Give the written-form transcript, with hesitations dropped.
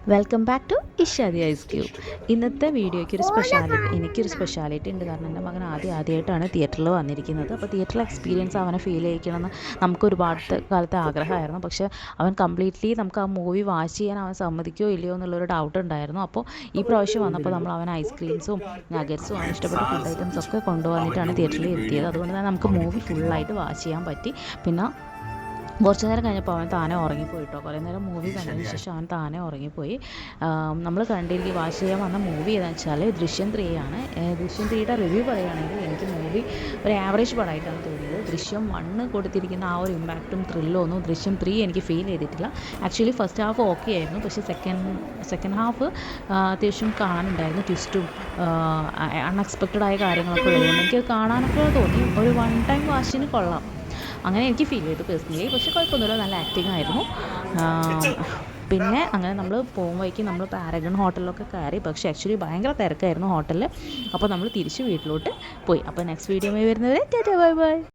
Welcome back to Ishadi ice cube. ഇന്നത്തെ വീഡിയോയ്ക്ക് എനിക്കൊരു സ്പെഷ്യാലിറ്റി ഉണ്ട്. കാരണം എൻ്റെ മകൻ ആദ്യമായിട്ടാണ് തിയേറ്ററിൽ വന്നിരിക്കുന്നത്. അപ്പോൾ തിയേറ്ററിൽ എക്സ്പീരിയൻസ് അവനെ ഫീൽ ചെയ്യിക്കണമെന്ന് നമുക്ക് ഒരുപാട് കാലത്തെ ആഗ്രഹമായിരുന്നു. പക്ഷേ അവൻ കംപ്ലീറ്റ്ലി നമുക്ക് ആ മൂവി വാച്ച് ചെയ്യാൻ അവൻ സമ്മതിക്കുകയോ ഇല്ലയോ എന്നുള്ളൊരു ഡൗട്ട് ഉണ്ടായിരുന്നു. അപ്പോൾ ഈ പ്രാവശ്യം വന്നപ്പോൾ നമ്മൾ അവൻ ഐസ്ക്രീംസും നഗറ്റ്സും അവൻ ഇഷ്ടപ്പെട്ട ഫുഡ് ഐറ്റംസ് ഒക്കെ കൊണ്ടുവന്നിട്ടാണ് തിയേറ്ററിൽ എത്തിയത്. അതുകൊണ്ട് തന്നെ നമുക്ക് മൂവി ഫുള്ളായിട്ട് വാച്ച് ചെയ്യാൻ പറ്റി. പിന്നെ കുറച്ച് നേരം കഴിഞ്ഞപ്പോൾ അവൻ താനെ ഉറങ്ങിപ്പോയി കേട്ടോ. കുറേ നേരം മൂവി കണ്ടതിന് ശേഷം അവൻ താനെ ഉറങ്ങിപ്പോയി. നമ്മൾ കണ്ടിരിക്കുക വാച്ച് ചെയ്യാൻ വന്ന മൂവി ഏതാണെന്ന് വെച്ചാൽ ദൃശ്യം 3 ആണ്. ദൃശ്യം 3യുടെ റിവ്യൂ പറയുകയാണെങ്കിൽ എനിക്ക് മൂവി ഒരു ആവറേജ് പടമായിട്ടാണ് തോന്നിയത്. ദൃശ്യം 1 കൊടുത്തിരിക്കുന്ന ആ ഒരു ഇമ്പാക്റ്റും ത്രില്ലും ഒന്നും ദൃശ്യം 3 എനിക്ക് ഫീൽ ചെയ്തിട്ടില്ല. ആക്ച്വലി ഫസ്റ്റ് ഹാഫ് ഓക്കെ ആയിരുന്നു, പക്ഷേ സെക്കൻഡ് ഹാഫ് അത്യാവശ്യം കാണാനുണ്ടായിരുന്നു. ട്വിസ്റ്റും അൺഎക്സ്പെക്റ്റഡ് ആയ കാര്യങ്ങളൊക്കെ ഉള്ളതുകൊണ്ട് എനിക്ക് കാണാനൊക്കെ തോന്നി. ഒരു വൺ ടൈം വാച്ചിന് കൊള്ളാം, അങ്ങനെ എനിക്ക് ഫീൽ ചെയ്തു പേഴ്സണലി. പക്ഷേ കുഴപ്പമൊന്നുമില്ല, നല്ല ആക്ടിങ് ആയിരുന്നു. പിന്നെ അങ്ങനെ നമ്മൾ പോകുമ്പോഴേക്കും നമ്മൾ പാരഗൺ ഹോട്ടലിലൊക്കെ കയറി. പക്ഷേ ആക്ച്വലി ഭയങ്കര തിരക്കായിരുന്നു ഹോട്ടലിൽ. അപ്പോൾ നമ്മൾ തിരിച്ച് വീട്ടിലോട്ട് പോയി. അപ്പോൾ നെക്സ്റ്റ് വീഡിയോ വരുന്നവരെ ടാറ്റാ ബൈ ബൈ.